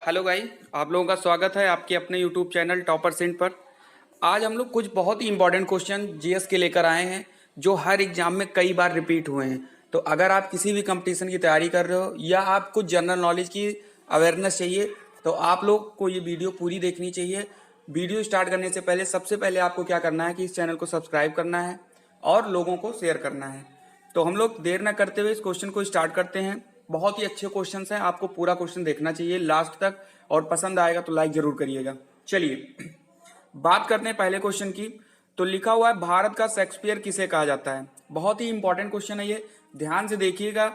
Hello guys, आप लोगों का स्वागत है आपके अपने यूट्यूब चैनल टॉपर सेंट पर। आज हम लोग कुछ बहुत ही इंपॉर्टेंट क्वेश्चन जीएस के लेकर आए हैं जो हर एग्जाम में कई बार रिपीट हुए हैं। तो अगर आप किसी भी कंपटीशन की तैयारी कर रहे हो या आप कुछ जनरल नॉलेज की अवेयरनेस चाहिए तो आप लोग को ये वीडियो पूरी देखनी चाहिए। वीडियो स्टार्ट करने से पहले सबसे पहले आपको क्या करना है कि इस चैनल को सब्सक्राइब करना है और लोगों को शेयर करना है। तो हम लोग देर न करते हुए इस क्वेश्चन को स्टार्ट करते हैं। बहुत ही अच्छे क्वेश्चन हैं, आपको पूरा क्वेश्चन देखना चाहिए लास्ट तक और पसंद आएगा तो लाइक जरूर करिएगा। चलिए बात करते हैं पहले क्वेश्चन की। तो लिखा हुआ है भारत का शेक्सपियर किसे कहा जाता है। बहुत ही इंपॉर्टेंट क्वेश्चन है ये, ध्यान से देखिएगा,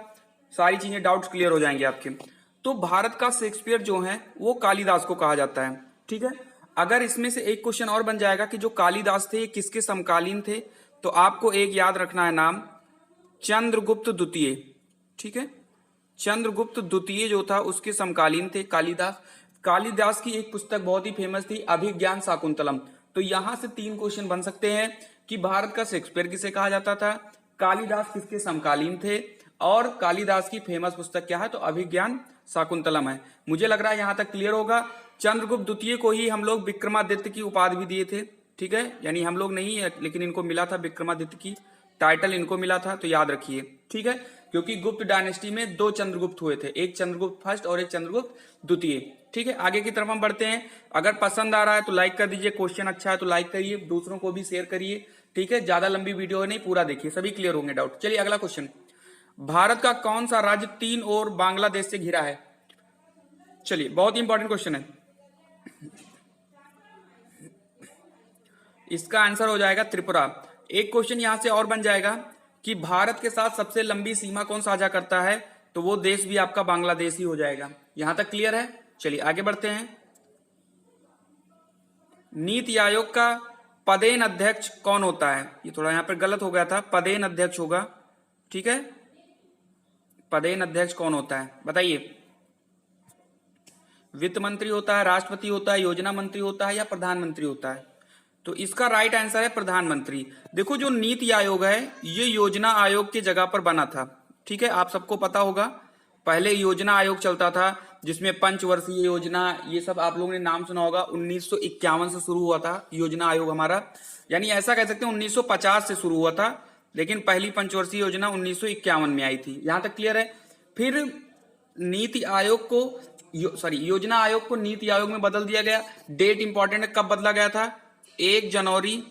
सारी चीजें डाउट्स क्लियर हो जाएंगे आपके। तो भारत का शेक्सपियर जो है वो कालिदास को कहा जाता है, ठीक है। अगर इसमें से एक क्वेश्चन और बन जाएगा कि जो कालिदास थे ये किसके समकालीन थे, तो आपको एक याद रखना है नाम, चंद्रगुप्त द्वितीय, ठीक है। चंद्रगुप्त द्वितीय जो था उसके समकालीन थे कालिदास। कालिदास की एक पुस्तक बहुत ही फेमस थी, अभिज्ञान शाकुंतलम। तो यहां से तीन क्वेश्चन बन सकते हैं कि भारत का शेक्सपियर किसे कहा जाता था, कालिदास किसके समकालीन थे और कालिदास की फेमस पुस्तक क्या है, तो अभिज्ञान शाकुंतलम है। मुझे लग रहा है यहां तक क्लियर होगा। चंद्रगुप्त द्वितीय को ही हम लोग विक्रमादित्य की उपाधि भी दिए थे, ठीक है। यानी हम लोग नहीं है लेकिन इनको मिला था विक्रमादित्य की टाइटल, इनको मिला था, तो याद रखिए, ठीक है। क्योंकि गुप्त डायनेस्टी में दो चंद्रगुप्त हुए थे, एक चंद्रगुप्त फर्स्ट और एक चंद्रगुप्त द्वितीय, ठीक है। आगे की तरफ हम बढ़ते हैं। अगर पसंद आ रहा है तो लाइक कर दीजिए, क्वेश्चन अच्छा है तो लाइक करिए, दूसरों को भी शेयर करिए, ठीक है। ज्यादा लंबी वीडियो है नहीं, पूरा देखिए, सभी क्लियर होंगे डाउट। चलिए अगला क्वेश्चन, भारत का कौन सा राज्य तीन ओर बांग्लादेश से घिरा है। चलिए बहुत इंपॉर्टेंट क्वेश्चन है, इसका आंसर हो जाएगा त्रिपुरा। एक क्वेश्चन यहां से और बन जाएगा कि भारत के साथ सबसे लंबी सीमा कौन साझा करता है, तो वो देश भी आपका बांग्लादेश ही हो जाएगा। यहां तक क्लियर है। चलिए आगे बढ़ते हैं। नीति आयोग का पदेन अध्यक्ष कौन होता है, ये थोड़ा यहां पर गलत हो गया था, पदेन अध्यक्ष होगा, ठीक है। पदेन अध्यक्ष कौन होता है बताइए। वित्त मंत्री होता है, राष्ट्रपति होता है, योजना मंत्री होता है या प्रधानमंत्री होता है, तो इसका राइट आंसर है प्रधानमंत्री। देखो जो नीति आयोग है ये योजना आयोग की जगह पर बना था, ठीक है। आप सबको पता होगा पहले योजना आयोग चलता था जिसमें पंचवर्षीय योजना, ये सब आप लोगों ने नाम सुना होगा। 1951 से शुरू हुआ था योजना आयोग हमारा, यानी ऐसा कह सकते हैं 1950 से शुरू हुआ था, लेकिन पहली पंचवर्षीय योजना 1951 में आई थी। यहां तक क्लियर है। फिर नीति आयोग को योजना आयोग को नीति आयोग में बदल दिया गया। डेट इंपॉर्टेंट है, कब बदला गया था, 1 जनवरी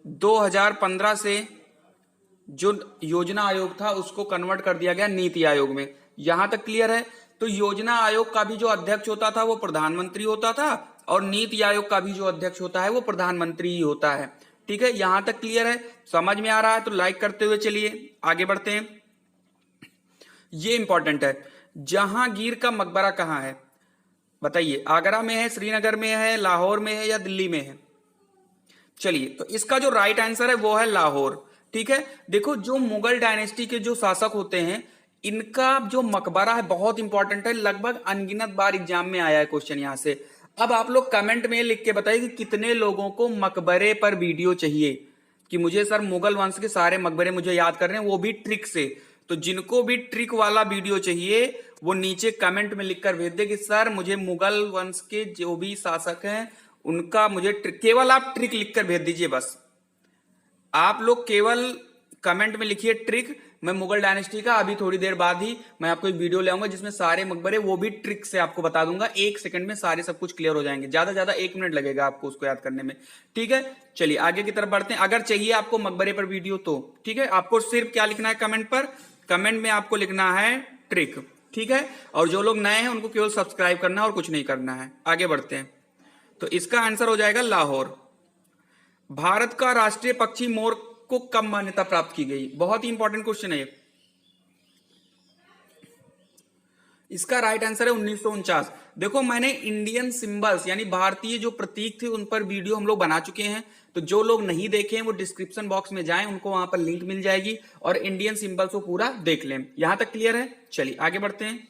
2015 से जो योजना आयोग था उसको कन्वर्ट कर दिया गया नीति आयोग में। यहां तक क्लियर है। तो योजना आयोग का भी जो अध्यक्ष होता था वो प्रधानमंत्री होता था और नीति आयोग का भी जो अध्यक्ष होता है वो प्रधानमंत्री ही होता है, ठीक है। यहां तक क्लियर है, समझ में आ रहा है तो लाइक करते हुए चलिए आगे बढ़ते हैं। ये इंपॉर्टेंट है, जहांगीर का मकबरा कहां है बताइए। आगरा में है, श्रीनगर में है, लाहौर में है या दिल्ली में है। चलिए तो इसका जो राइट आंसर है वो है लाहौर, ठीक है। देखो जो मुगल डायनेस्टी के जो शासक होते हैं इनका जो मकबरा है बहुत इंपॉर्टेंट है, लगभग अनगिनत बार एग्जाम में आया है क्वेश्चन यहां से। अब आप लोग कमेंट में लिख के बताइए कि कितने लोगों को मकबरे पर वीडियो चाहिए, कि मुझे सर मुगल वंश के सारे मकबरे मुझे याद करने हैं वो भी ट्रिक से। तो जिनको भी ट्रिक वाला वीडियो चाहिए वो नीचे कमेंट में लिखकर भेज दे कि सर मुझे मुगल वंश के जो भी शासक हैं उनका मुझे केवल आप ट्रिक लिखकर भेज दीजिए। बस आप लोग केवल कमेंट में लिखिए ट्रिक, मैं मुगल डायनेस्टी का अभी थोड़ी देर बाद ही मैं आपको एक वीडियो ले आऊंगा जिसमें सारे मकबरे वो भी ट्रिक से आपको बता दूंगा। 1 सेकंड में सारे सब कुछ क्लियर हो जाएंगे, ज्यादा 1 मिनट लगेगा आपको उसको याद करने में, ठीक है। चलिए आगे की तरफ बढ़ते हैं। अगर चाहिए आपको मकबरे पर वीडियो तो ठीक है, आपको सिर्फ क्या लिखना है कमेंट पर, कमेंट में आपको लिखना है ट्रिक, ठीक है। और जो लोग नए हैं उनको केवल सब्सक्राइब करना है और कुछ नहीं करना है। आगे बढ़ते हैं। तो इसका आंसर हो जाएगा लाहौर। भारत का राष्ट्रीय पक्षी मोर को कब मान्यता प्राप्त की गई, बहुत ही इंपॉर्टेंट क्वेश्चन है ये। इसका राइट आंसर है 1949। देखो मैंने इंडियन सिंबल्स यानी भारतीय जो प्रतीक थे उन पर वीडियो हम लोग बना चुके हैं, तो जो लोग नहीं देखे हैं वो डिस्क्रिप्शन बॉक्स में जाएं, उनको वहां पर लिंक मिल जाएगी और इंडियन सिंबल्स को पूरा देख लें। यहां तक क्लियर है। चलिए आगे बढ़ते हैं।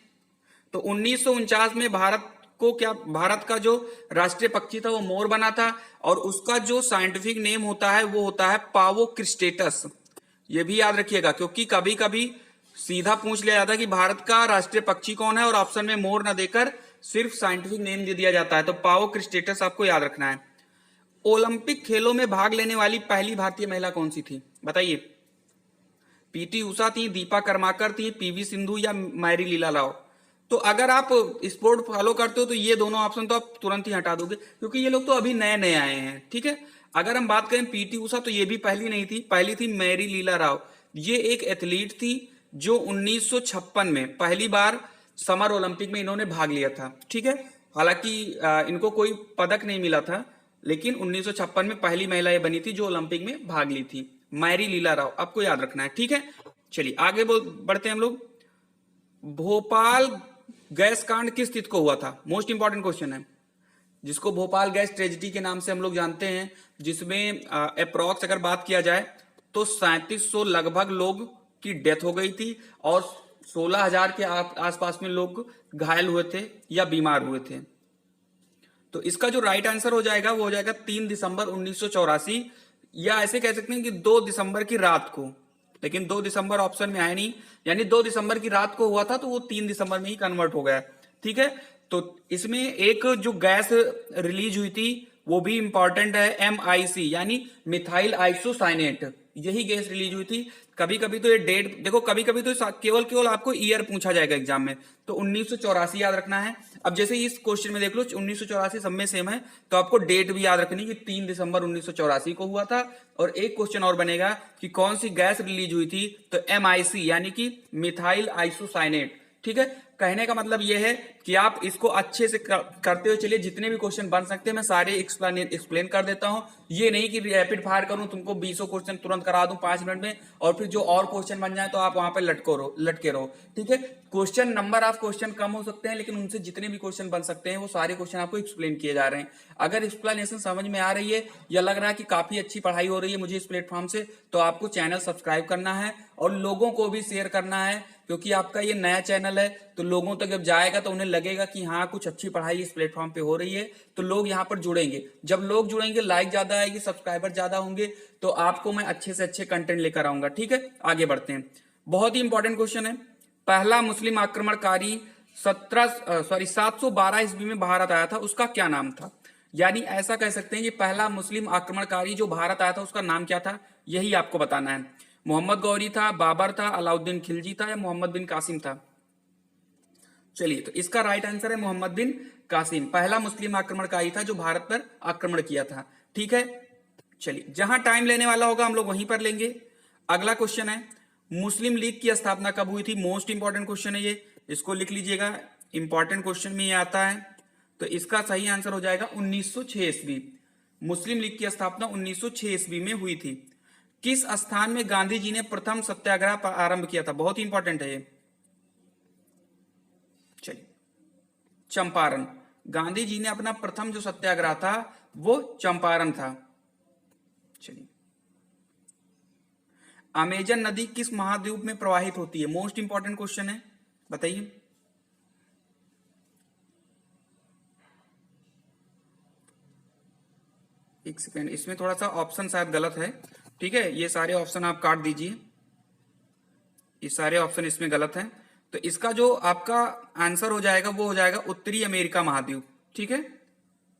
तो 1949 में भारत का जो राष्ट्रीय पक्षी था वो मोर बना था और उसका जो साइंटिफिक नेम होता है वो होता है पावो क्रिस्टेटस। ये भी याद रखिएगा क्योंकि कभी कभी सीधा पूछ लिया जाता है कि भारत का राष्ट्रीय पक्षी कौन है और ऑप्शन में मोर ना देकर सिर्फ साइंटिफिक नेम दे दिया जाता है। तो पाओ क्रिस्टेटस आपको याद रखना है। ओलंपिक खेलों में भाग लेने वाली पहली भारतीय महिला कौन सी थी, बताइए। पीटी उषा थी, दीपा कर्माकर थी, पीवी सिंधु या मैरी लीला राव। तो अगर आप स्पोर्ट फॉलो करते हो तो ये दोनों ऑप्शन तो आप तुरंत ही हटा दोगे, क्योंकि ये लोग तो अभी नए नए आए हैं, ठीक है। अगर हम बात करें पीटी उषा, तो ये भी पहली नहीं थी, पहली थी मैरी लीला राव। ये एक एथलीट थी जो 1956 में पहली बार समर ओलंपिक में इन्होंने भाग लिया था, ठीक है। हालांकि इनको कोई पदक नहीं मिला था, लेकिन 1956 में पहली महिला ये बनी थी जो ओलंपिक में भाग ली थी, मैरी लीला राव, आपको याद रखना है, ठीक है। चलिए आगे बढ़ते हैं हम लोग। भोपाल गैस कांड किस तिथि को हुआ था, मोस्ट इंपॉर्टेंट क्वेश्चन है, जिसको भोपाल गैस ट्रेजेडी के नाम से हम लोग जानते हैं, जिसमें अप्रोक्स अगर बात किया जाए तो 3700 लगभग लोग की डेथ हो गई थी और 16,000 के आसपास में लोग घायल हुए थे या बीमार हुए थे। तो इसका जो राइट आंसर हो जाएगा वो हो जाएगा 3 दिसंबर 1984, या ऐसे कह सकते हैं कि 2 दिसंबर की रात को, लेकिन 2 दिसंबर ऑप्शन में आया नहीं, यानी 2 दिसंबर की रात को हुआ था तो वो 3 दिसंबर में ही कन्वर्ट हो गया, ठीक है। तो इसमें एक जो गैस रिलीज हुई थी वो भी इंपॉर्टेंट है, MIC यानी मिथाइल आइसोसाइनेट, यही गैस रिलीज हुई थी। कभी कभी तो ये डेट देखो, कभी कभी तो केवल आपको ईयर पूछा जाएगा एग्जाम में, तो 1984 याद रखना है। अब जैसे इस क्वेश्चन में देख लो 1984 सब में सेम है, तो आपको डेट भी याद रखनी कि 3 दिसंबर 1984 को हुआ था। और एक क्वेश्चन और बनेगा कि कौन सी गैस रिलीज हुई थी, तो MIC यानी कि मिथाइल आइसोसाइनेट, ठीक है। कहने का मतलब यह है कि आप इसको अच्छे से करते हुए चलिए, जितने भी क्वेश्चन बन सकते हैं मैं सारे एक्सप्लेन कर देता हूं। ये नहीं कि रैपिड फायर करूं, तुमको 20 क्वेश्चन तुरंत करा दूं 5 मिनट में, और फिर जो और क्वेश्चन बन जाए तो आप वहां पे लटके रहो, ठीक है। क्वेश्चन नंबर ऑफ क्वेश्चन कम हो सकते हैं, लेकिन उनसे जितने भी क्वेश्चन बन सकते हैं वो सारे क्वेश्चन आपको एक्सप्लेन किए जा रहे हैं। अगर एक्सप्लेनेशन समझ में आ रही है या लग रहा है कि काफी अच्छी पढ़ाई हो रही है मुझे इस प्लेटफॉर्म से, तो आपको चैनल सब्सक्राइब करना है और लोगों को भी शेयर करना है, क्योंकि आपका ये नया चैनल है तो लोगों तक जब जाएगा तो उन्हें लगेगा कि हाँ कुछ अच्छी पढ़ाई इस प्लेटफॉर्म पे हो रही है, तो लोग यहाँ पर जुड़ेंगे। जब लोग जुड़ेंगे, लाइक ज्यादा आएगी, सब्सक्राइबर ज्यादा होंगे, तो आपको मैं अच्छे से अच्छे कंटेंट लेकर आऊंगा, ठीक है। आगे बढ़ते हैं, बहुत ही इंपॉर्टेंट क्वेश्चन है। पहला मुस्लिम आक्रमणकारी 712 ईस्वी में भारत आया था, उसका क्या नाम था। यानी ऐसा कह सकते हैं कि पहला मुस्लिम आक्रमणकारी जो भारत आया था उसका नाम क्या था, यही आपको बताना है। मोहम्मद गौरी था, बाबर था, अलाउद्दीन खिलजी था या मोहम्मद बिन कासिम था। चलिए, तो इसका राइट आंसर है मोहम्मद बिन कासिम, पहला मुस्लिम आक्रमणकारी था जो भारत पर आक्रमण किया था, ठीक है। चलिए, जहां टाइम लेने वाला होगा हम लोग वहीं पर लेंगे। अगला क्वेश्चन है, मुस्लिम लीग की स्थापना कब हुई थी। मोस्ट इंपॉर्टेंट क्वेश्चन है ये, इसको लिख लीजिएगा, इंपॉर्टेंट क्वेश्चन में ये आता है। तो इसका सही आंसर हो जाएगा 1906 ईस्वी। मुस्लिम लीग की स्थापना 1906 ईस्वी में हुई थी। किस स्थान में गांधी जी ने प्रथम सत्याग्रह आरंभ किया था, बहुत ही इंपॉर्टेंट है ये। चलिए, चंपारण, गांधी जी ने अपना प्रथम जो सत्याग्रह था वो चंपारण था। चलिए, अमेजन नदी किस महाद्वीप में प्रवाहित होती है, मोस्ट इंपॉर्टेंट क्वेश्चन है, बताइए। एक सेकेंड, इसमें थोड़ा सा ऑप्शन शायद गलत है, ठीक है। ये सारे ऑप्शन आप काट दीजिए, ये सारे ऑप्शन इसमें गलत हैं। तो इसका जो आपका आंसर हो जाएगा वो हो जाएगा उत्तरी अमेरिका महाद्वीप, ठीक है।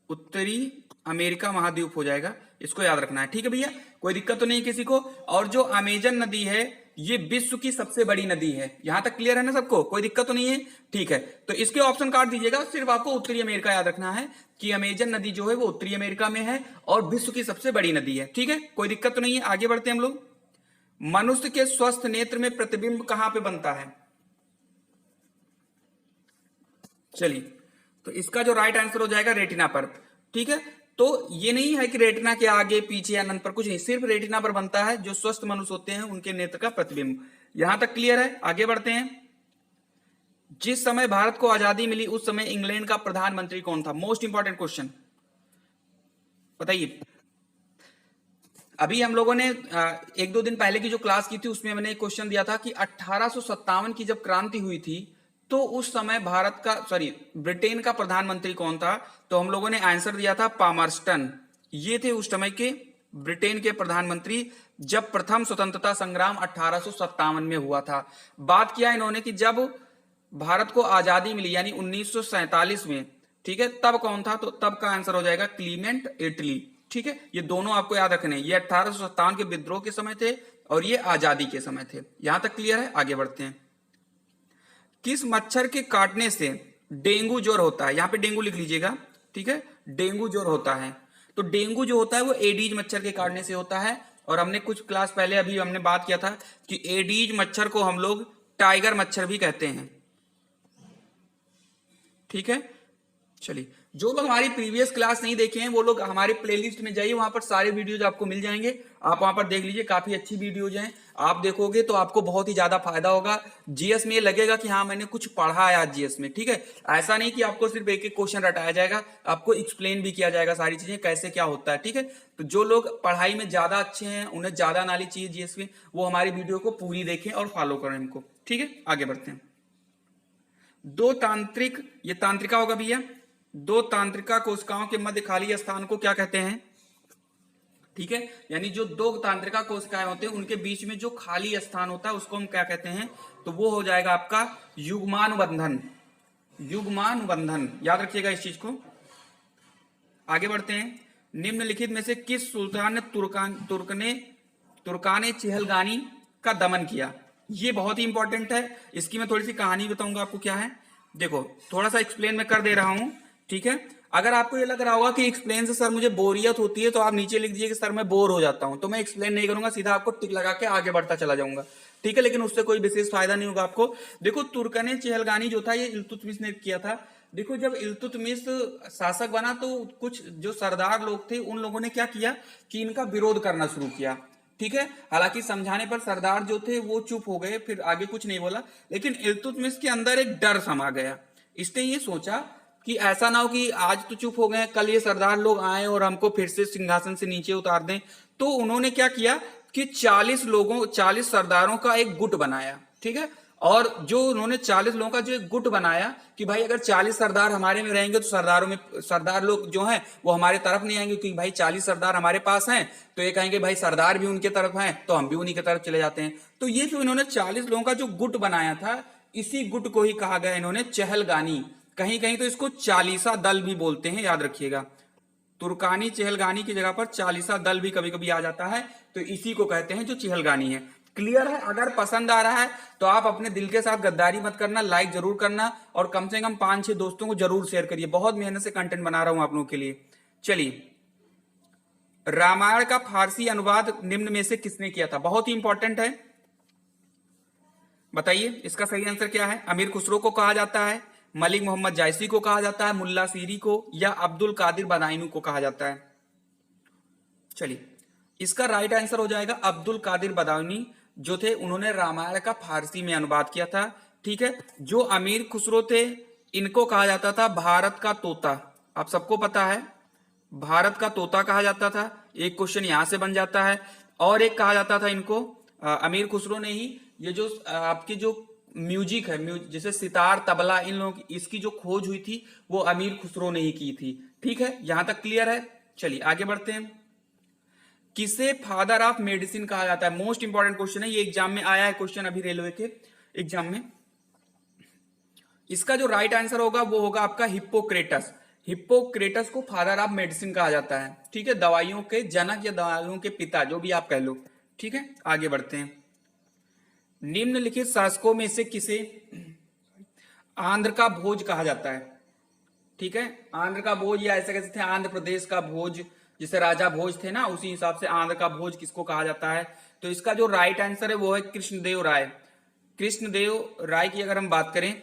उत्तरी अमेरिका महाद्वीप हो जाएगा, इसको याद रखना है, ठीक है भैया, कोई दिक्कत तो नहीं किसी को। और जो अमेजन नदी है ये विश्व की सबसे बड़ी नदी है, यहां तक क्लियर है ना सबको, कोई दिक्कत तो नहीं है, ठीक है। तो इसके ऑप्शन काट दीजिएगा, सिर्फ आपको उत्तरी अमेरिका याद रखना है कि अमेजन नदी जो है वो उत्तरी अमेरिका में है और विश्व की सबसे बड़ी नदी है, ठीक है, कोई दिक्कत तो नहीं है। आगे बढ़ते हैं हम लोग। मनुष्य के स्वस्थ नेत्र में प्रतिबिंब कहां पे बनता है। चलिए, तो इसका जो राइट आंसर हो जाएगा रेटिना पर, ठीक है। तो ये नहीं है कि रेटिना के आगे पीछे या अनंत पर, कुछ नहीं, सिर्फ रेटिना पर बनता है, जो स्वस्थ मनुष्य होते हैं उनके नेत्र का प्रतिबिंब। यहां तक क्लियर है, आगे बढ़ते हैं। जिस समय भारत को आजादी मिली उस समय इंग्लैंड का प्रधानमंत्री कौन था, मोस्ट इंपॉर्टेंट क्वेश्चन, बताइए। अभी हम लोगों ने 1-2 दिन पहले की जो क्लास की थी उसमें मैंने एक क्वेश्चन दिया था कि 1857 की जब क्रांति हुई थी तो उस समय ब्रिटेन का प्रधानमंत्री कौन था। तो हम लोगों ने आंसर दिया था पामरस्टन, ये थे उस समय के ब्रिटेन के प्रधानमंत्री जब प्रथम स्वतंत्रता संग्राम 1857 में हुआ था। बात किया इन्होंने कि जब भारत को आजादी मिली यानी 1947 में, ठीक है, तब कौन था? तो तब का आंसर हो जाएगा क्लीमेंट इटली। ठीक है, ये दोनों आपको याद रखने हैं। ये 1857 के विद्रोह के समय थे और ये आजादी के समय थे। यहां तक क्लियर है? आगे बढ़ते हैं। किस मच्छर के काटने से डेंगू ज्वर होता है? यहां पे डेंगू लिख लीजिएगा, ठीक है, डेंगू ज्वर होता है। तो डेंगू जो होता है वो एडीज मच्छर के काटने से होता है। और हमने कुछ क्लास पहले अभी हमने बात किया था कि एडीज मच्छर को हम लोग टाइगर मच्छर भी कहते हैं। ठीक है, चलिए, जो लोग हमारी प्रीवियस क्लास नहीं देखे हैं वो लोग हमारे प्लेलिस्ट में जाइए, वहां पर सारे वीडियोज आपको मिल जाएंगे। आप वहां पर देख लीजिए, काफी अच्छी वीडियोज हैं। आप देखोगे तो आपको बहुत ही ज्यादा फायदा होगा। जीएस में ये लगेगा कि हाँ मैंने कुछ पढ़ा है आज जीएस में। ठीक है, ऐसा नहीं कि आपको सिर्फ एक एक क्वेश्चन रटाया जाएगा, आपको एक्सप्लेन भी किया जाएगा सारी चीजें कैसे क्या होता है। ठीक है, तो जो लोग पढ़ाई में ज्यादा अच्छे हैं, उन्हें ज्यादा नॉलेज चाहिए जीएस में, वो हमारी वीडियो को पूरी देखें और फॉलो करें इनको। ठीक है, आगे बढ़ते हैं। दो तांत्रिक, ये तांत्रिका होगा भैया, दो तांत्रिका कोशिकाओं के मध्य खाली स्थान को क्या कहते हैं? ठीक है, यानी जो दो तांत्रिका कोशिकाएं होते हैं उनके बीच में जो खाली स्थान होता है उसको हम क्या कहते हैं? तो वो हो जाएगा आपका युग्मानुबंधन। युग्मानुबंधन, याद रखिएगा इस चीज को। आगे बढ़ते हैं। निम्नलिखित में से किस सुल्तान ने तुर्काने चेहलगानी का दमन किया? ये बहुत ही इंपॉर्टेंट है। इसकी मैं थोड़ी सी कहानी बताऊंगा आपको क्या है। देखो, थोड़ा सा एक्सप्लेन मैं कर दे रहा हूं। ठीक है, अगर आपको ये लग रहा होगा कि एक्सप्लेन से सर मुझे बोरियत होती है तो आप नीचे लिख दीजिए कि सर मैं बोर हो जाता हूं, तो मैं एक्सप्लेन नहीं करूंगा, सीधा आपको टिक लगा के आगे बढ़ता चला जाऊंगा। ठीक है, लेकिन उससे कोई विशेष फायदा नहीं होगा आपको। देखो, तुर्कने चेहलगानी जो था ये इल्तुतमिश ने किया था। देखो, जब इल्तुतमिश शासक बना तो कुछ जो सरदार लोग थे उन लोगों ने क्या किया कि इनका विरोध करना शुरू किया। ठीक है, हालांकि समझाने पर सरदार जो थे वो चुप हो गए, फिर आगे कुछ नहीं बोला। लेकिन इल्तुतमिश के अंदर एक डर समा गया। इसने ये सोचा कि ऐसा ना हो कि आज तो चुप हो गए, कल ये सरदार लोग आए और हमको फिर से सिंहासन से नीचे उतार दें। तो उन्होंने क्या किया कि 40 सरदारों का एक गुट बनाया। ठीक है, और जो उन्होंने 40 लोगों का जो एक गुट बनाया कि भाई अगर 40 सरदार हमारे में रहेंगे तो सरदार लोग जो हैं वो हमारे तरफ नहीं आएंगे, क्योंकि भाई 40 सरदार हमारे पास हैं तो ये कहेंगे भाई सरदार भी उनके तरफ हैं तो हम भी उन्हीं की तरफ चले जाते हैं। तो ये जो इन्होंने 40 लोगों का जो गुट बनाया था, इसी गुट को ही कहा गया इन्होंने चहलगानी। कहीं कहीं तो इसको चालीसा दल भी बोलते हैं, याद रखिएगा। तुर्कानी चहलगानी की जगह पर चालीसा दल भी कभी कभी आ जाता है, तो इसी को कहते हैं जो चहलगानी है। क्लियर है? अगर पसंद आ रहा है तो आप अपने दिल के साथ गद्दारी मत करना, लाइक जरूर करना और कम से कम 5-6 दोस्तों को जरूर शेयर करिए। बहुत मेहनत से कंटेंट बना रहा हूं आप लोगों के लिए। चलिए, रामायण का फारसी अनुवाद निम्न में से किसने किया था? बहुत ही इंपॉर्टेंट है, बताइए इसका सही आंसर क्या है। अमीर खुसरो को कहा जाता है, मलिक मोहम्मद जायसी को कहा जाता है, मुल्ला सीरी को, या अब्दुल कादिर बदायूनी को कहा जाता है? चलिए, इसका राइट आंसर हो जाएगा अब्दुल कादिर बदायूनी जो थे, उन्होंने रामायण का फारसी में अनुवाद किया था। ठीक है, जो अमीर खुसरो थे इनको कहा जाता था भारत का तोता। आप सबको पता है भारत का तोता कहा जाता था। एक क्वेश्चन यहां से बन जाता है। और एक कहा जाता था इनको, अमीर खुसरो ने ही ये जो आपकी जो म्यूजिक है, जैसे सितार तबला, इन लोगों की इसकी जो खोज हुई थी वो अमीर खुसरो ने ही की थी। ठीक है, यहां तक क्लियर है। चलिए आगे बढ़ते हैं। किसे फादर ऑफ मेडिसिन कहा जाता है? मोस्ट इंपॉर्टेंट क्वेश्चन है ये, एग्जाम में आया है क्वेश्चन अभी रेलवे के एग्जाम में। इसका जो राइट आंसर होगा वो होगा आपका हिप्पोक्रेटस। हिप्पोक्रेटस को फादर ऑफ मेडिसिन कहा जाता है। ठीक है, दवाइयों के जनक या दवाइयों के पिता, जो भी आप कह लो। ठीक है, आगे बढ़ते हैं। निम्नलिखित शासकों में से किसे आंध्र का भोज कहा जाता है? ठीक है, आंध्र का भोज या ऐसे कैसे थे आंध्र प्रदेश का भोज, जिसे राजा भोज थे ना, उसी हिसाब से आंध्र का भोज किसको कहा जाता है? तो इसका जो राइट आंसर है वो है कृष्णदेव राय। कृष्णदेव राय की अगर हम बात करें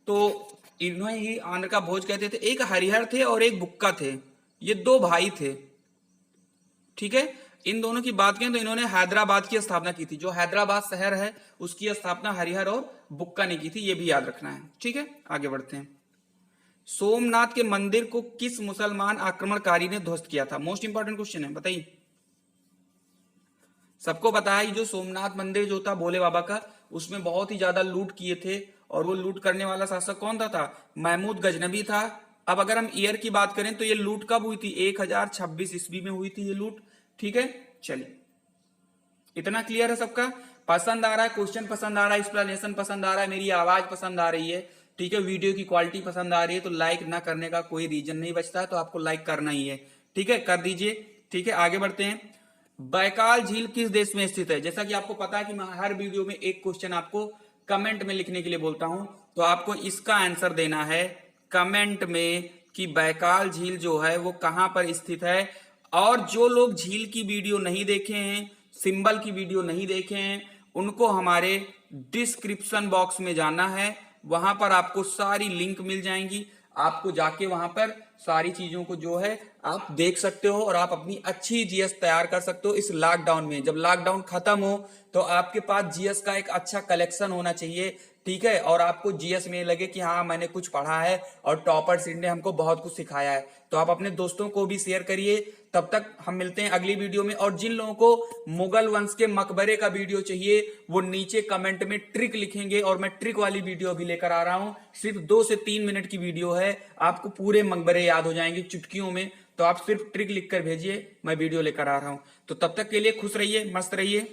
तो इन्हें ही आंध्र का भोज कहते थे। एक हरिहर थे और एक बुक्का थे, ये दो भाई थे। ठीक है, इन दोनों की बात करें तो इन्होंने हैदराबाद की स्थापना की थी। जो हैदराबाद शहर है उसकी स्थापना हरिहर और बुक्का ने की थी, ये भी याद रखना है। ठीक है, आगे बढ़ते हैं। सोमनाथ के मंदिर को किस मुसलमान आक्रमणकारी ने ध्वस्त किया था? मोस्ट इंपॉर्टेंट क्वेश्चन है, बताइए। सबको पता है जो सोमनाथ मंदिर जो था भोले बाबा का, उसमें बहुत ही ज्यादा लूट किए थे, और वो लूट करने वाला शासक कौन था? महमूद गजनबी था। अब अगर हम ईयर की बात करें तो ये लूट कब हुई थी? 1026 ईस्वी में हुई थी ये लूट। ठीक है, चलिए, इतना क्लियर है सबका? पसंद आ रहा है क्वेश्चन, पसंद आ रहा है एक्सप्लेनेशन, पसंद आ रहा है मेरी आवाज पसंद आ रही है, ठीक है, वीडियो की क्वालिटी पसंद आ रही है तो लाइक ना करने का कोई रीजन नहीं बचता है, तो आपको लाइक करना ही है। ठीक है, कर दीजिए। ठीक है, आगे बढ़ते हैं। बैकाल झील किस देश में स्थित है? जैसा कि आपको पता है कि मैं हर वीडियो में एक क्वेश्चन आपको कमेंट में लिखने के लिए बोलता हूं, तो आपको इसका आंसर देना है कमेंट में कि बैकाल झील जो है वो कहां पर स्थित है। और जो लोग झील की वीडियो नहीं देखे हैं, सिंबल की वीडियो नहीं देखे हैं, उनको हमारे डिस्क्रिप्शन बॉक्स में जाना है, वहां पर आपको सारी लिंक मिल जाएंगी। आपको जाके वहां पर सारी चीजों को जो है आप देख सकते हो और आप अपनी अच्छी जीएस तैयार कर सकते हो इस लॉकडाउन में। जब लॉकडाउन खत्म हो तो आपके पास जीएस का एक अच्छा कलेक्शन होना चाहिए। ठीक है, और आपको जीएस में लगे कि हाँ मैंने कुछ पढ़ा है और टॉपर सीट ने हमको बहुत कुछ सिखाया है, तो आप अपने दोस्तों को भी शेयर करिए। तब तक हम मिलते हैं अगली वीडियो में। और जिन लोगों को मुगल वंश के मकबरे का वीडियो चाहिए वो नीचे कमेंट में ट्रिक लिखेंगे और मैं ट्रिक वाली वीडियो भी लेकर आ रहा हूं। सिर्फ 2 से 3 मिनट की वीडियो है, आपको पूरे मकबरे याद हो जाएंगे चुटकियों में। तो आप सिर्फ ट्रिक लिखकर भेजिए, मैं वीडियो लेकर आ रहा हूं। तो तब तक के लिए खुश रहिए, मस्त रहिए।